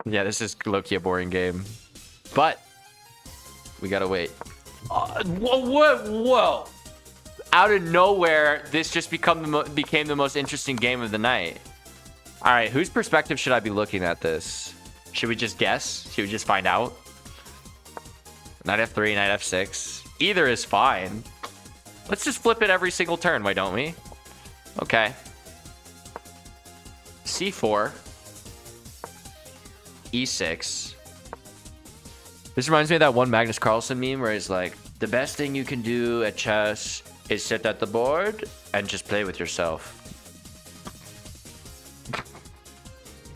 Yeah, this is low-key a boring game. But we gotta wait. Whoa. Out of nowhere, this just became the most interesting game of the night. All right, whose perspective should I be looking at this? Should we just guess? Should we just find out? Knight f3, knight f6. Either is fine. Let's just flip it every single turn, why don't we? Okay. c4. e6. This reminds me of that one Magnus Carlsen meme where he's like, the best thing you can do at chess is sit at the board and just play with yourself.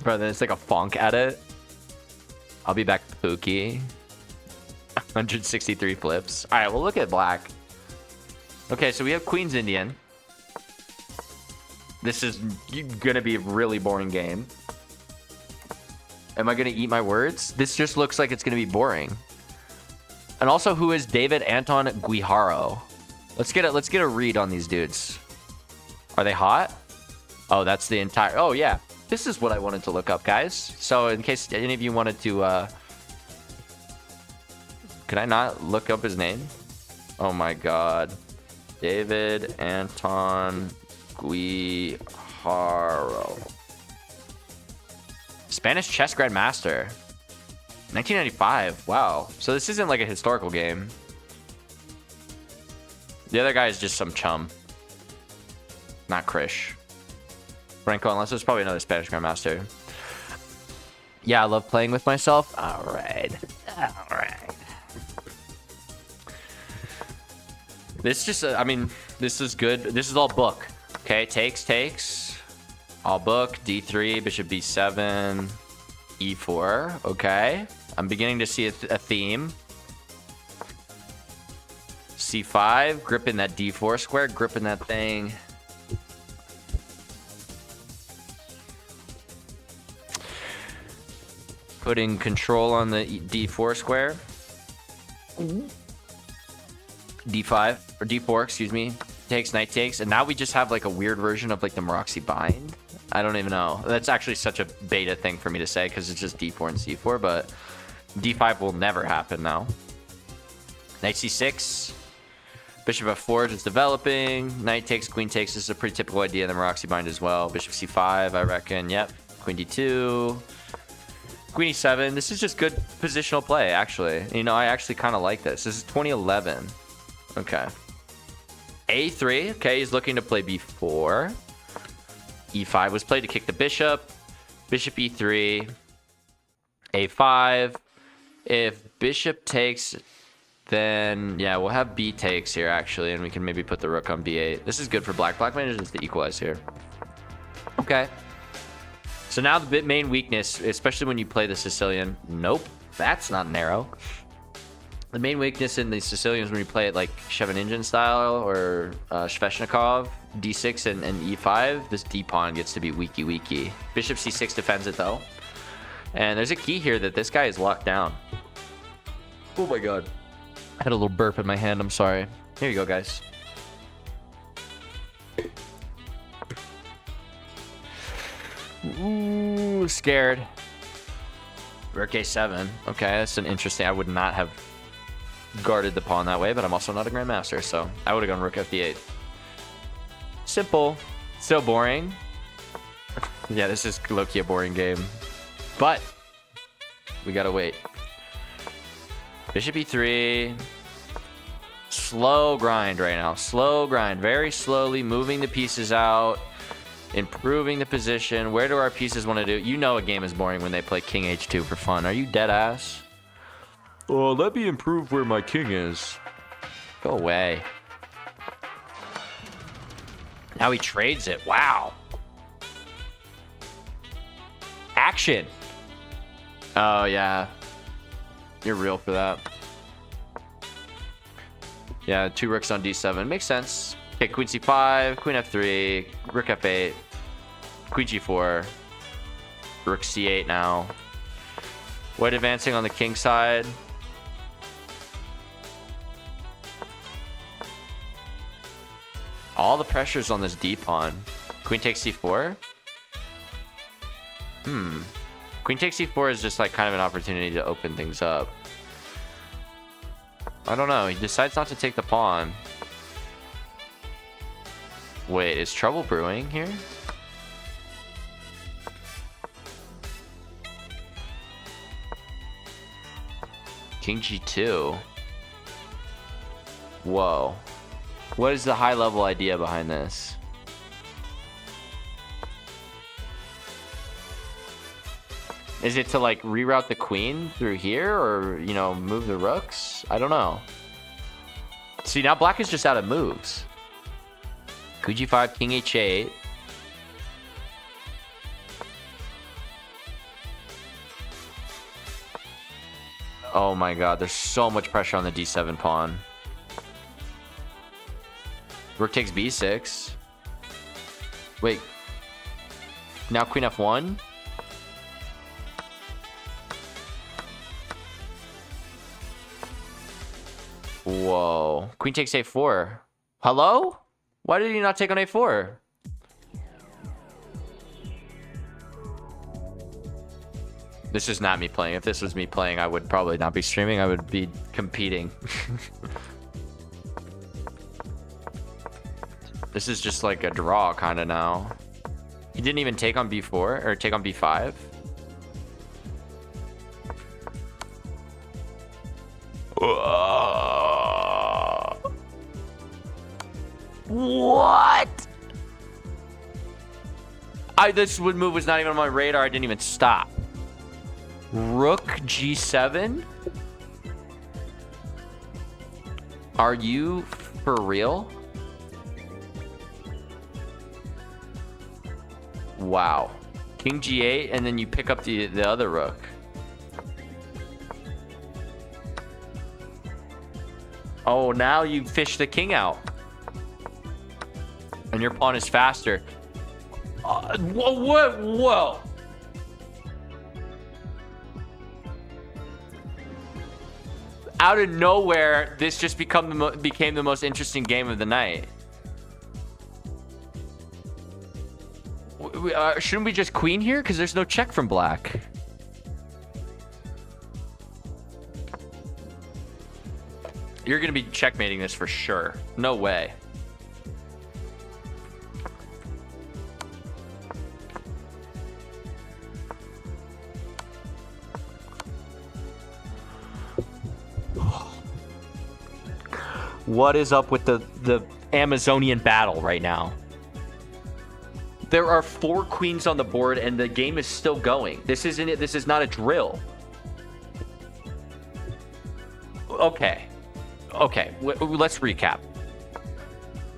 Bro, then it's like a funk edit. I'll be back to Pookie. 163 flips. All right, we'll look at black. Okay, so we have Queen's Indian. This is gonna be a really boring game. Am I gonna eat my words? This just looks like it's gonna be boring. And also, who is David Anton Guijaro? Let's get a read on these dudes. Are they hot? Oh, that's the entire... Oh, yeah. This is what I wanted to look up, guys. So in case any of you wanted to... Could I not look up his name? Oh, my God. David Anton Guijaro. Spanish chess grandmaster. 1995. Wow. So this isn't like a historical game. The other guy is just some chum. Not Krish. Franco, unless it's probably another Spanish grandmaster. Yeah, I love playing with myself. All right. This just, I mean, this is good. This is all book. Okay, takes. All book. D3, bishop B7, E4. Okay. I'm beginning to see a theme. C5, gripping that D4 square, gripping that thing. Putting control on the D4 square. D5, or D4, excuse me. Takes, knight takes, and now we just have like a weird version of like the Maroczy bind. I don't even know. That's actually such a beta thing for me to say because it's just D4 and C4, but D5 will never happen now. Knight C6. Bishop f4 just developing. Knight takes, queen takes. This is a pretty typical idea in the Maroczy bind as well. Bishop c5, I reckon. Yep. Queen d2. Queen e7. This is just good positional play, actually. You know, I actually kind of like this. This is 2011. Okay. A3. Okay, he's looking to play b4. E5 was played to kick the bishop. Bishop e3. A5. If bishop takes... Then, yeah, we'll have b takes here, actually, and we can maybe put the rook on b8. This is good for black. Black manages to equalize here. Okay. So now the main weakness, especially when you play the Sicilian... Nope, that's not narrow. The main weakness in the Sicilian is when you play it like Shevchenko style or Sveshnikov, d6 and e5, this d-pawn gets to be weaky. Bishop c6 defends it, though. And there's a key here that this guy is locked down. Oh, my God. I had a little burp in my hand. I'm sorry. Here you go, guys. Ooh, scared. Rook a7. Okay, that's an interesting... I would not have guarded the pawn that way, but I'm also not a grandmaster, so I would have gone rook fd8. Simple. Still boring. Yeah, this is low-key a boring game. But we gotta wait. Bishop e3. Slow grind right now. Slow grind. Very slowly moving the pieces out. Improving the position. Where do our pieces want to do? You know a game is boring when they play king h2 for fun. Are you dead ass? Oh, let me improve where my king is. Go away. Now he trades it. Wow. Action. Oh, yeah. You're real for that. Yeah, 2 rooks on d7. Makes sense. Okay, queen c5, queen f3, rook f8, queen g4, rook c8 now. White advancing on the king side. All the pressure's on this d-pawn. Queen takes c4. Queen takes c4 is just like kind of an opportunity to open things up. I don't know. He decides not to take the pawn. Wait, is trouble brewing here? King g2. Whoa. What is the high level idea behind this? Is it to like reroute the queen through here or, you know, move the rooks? I don't know. See, now black is just out of moves. Queen g5, king h8. Oh my god, there's so much pressure on the d7 pawn. Rook takes b6. Wait. Now queen f1? Whoa. Queen takes a4. Hello? Why did he not take on a4? This is not me playing. If this was me playing, I would probably not be streaming. I would be competing. This is just like a draw kind of now. He didn't even take on b4 or take on b5. What? This move was not even on my radar. I didn't even stop. Rook g7? Are you for real? Wow. King g8 and then you pick up the other rook. Oh, now you fish the king out. And your pawn is faster. Whoa. Out of nowhere, this just became the most interesting game of the night. Shouldn't we just queen here? Because there's no check from black. You're going to be checkmating this for sure. No way. What is up with the Amazonian battle right now? There are 4 queens on the board and the game is still going. This isn't it. This is not a drill. Okay. Let's recap.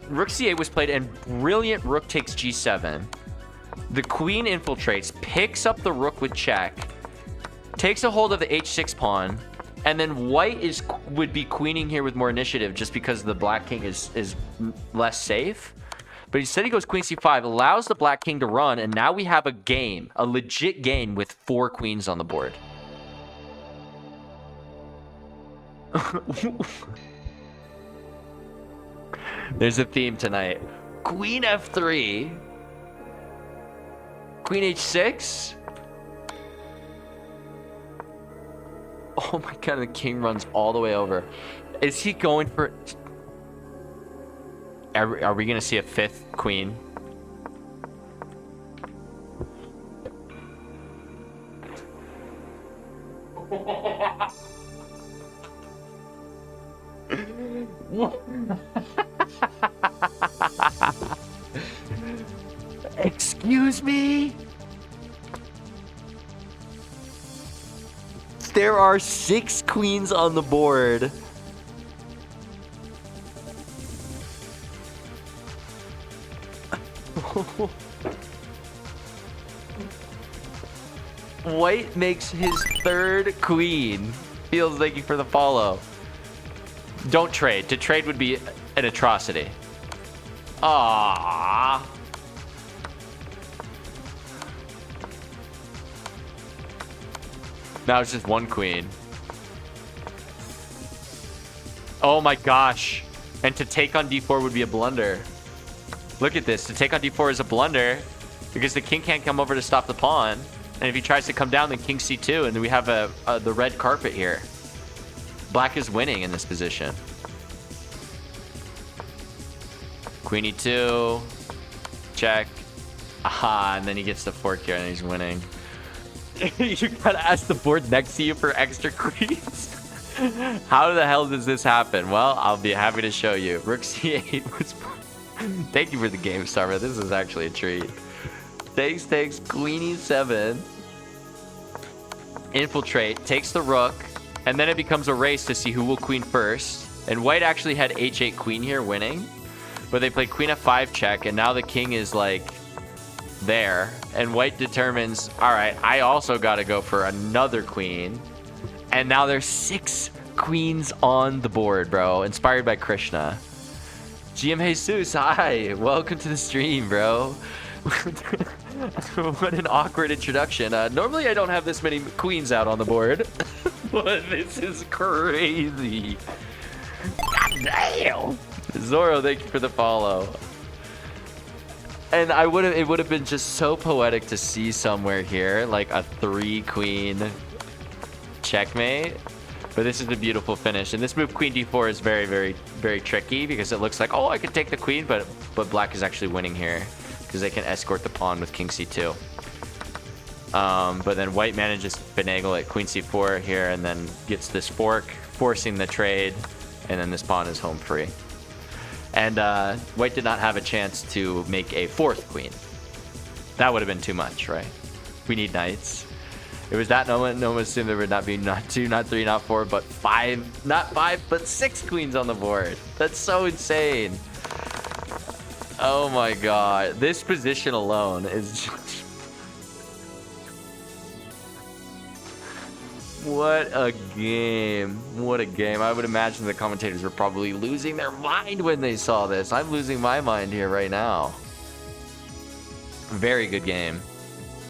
Rook c8 was played and brilliant rook takes g7. The queen infiltrates, picks up the rook with check, takes a hold of the h6 pawn, and then white would be queening here with more initiative just because the black king is less safe. But instead he goes queen c5, allows the black king to run, and now we have a game, a legit game with 4 queens on the board. There's a theme tonight. Queen f3. Queen h6. Oh my god, the king runs all the way over. Is he going for... Are we going to see a 5th queen? Excuse me? There are 6 queens on the board. White makes his 3rd queen. Feels thank you for the follow. Don't trade. To trade would be an atrocity. Ah. Now it's just 1 queen. Oh my gosh. And to take on d4 would be a blunder. Look at this. To take on d4 is a blunder because the king can't come over to stop the pawn. And if he tries to come down, then king c2, and then we have the red carpet here. Black is winning in this position. Queen e2, check. Aha, and then he gets the fork here, and he's winning. You gotta ask the board next to you for extra queens. How the hell does this happen? Well, I'll be happy to show you. Rook c8 was... Thank you for the game, Starman. This is actually a treat. Takes, queen e7. Infiltrate, takes the rook, and then it becomes a race to see who will queen first. And white actually had h8 queen here winning, but they played queen f5 check, and now the king is like there, and white determines, all right, I also got to go for another queen. And now there's 6 queens on the board, bro, inspired by Krishna. GM Jesus, hi, welcome to the stream, bro. What an awkward introduction. Normally I don't have this many queens out on the board, but this is crazy. God damn. Zoro, thank you for the follow. And it would have been just so poetic to see somewhere here like a 3-queen checkmate. But this is a beautiful finish, and this move queen d4 is very, very, very tricky because it looks like, oh, I could take the queen, but black is actually winning here because they can escort the pawn with king c2. But then white manages to finagle at queen c4 here and then gets this fork, forcing the trade, and then this pawn is home free. And white did not have a chance to make a 4th queen. That would have been too much, right? We need knights. It was that moment, no one assumed there would not be not 2, not 3, not 4, but 5, not 5, but 6 queens on the board. That's so insane. Oh my god. This position alone is just... What a game. What a game. I would imagine the commentators were probably losing their mind when they saw this. I'm losing my mind here right now. Very good game.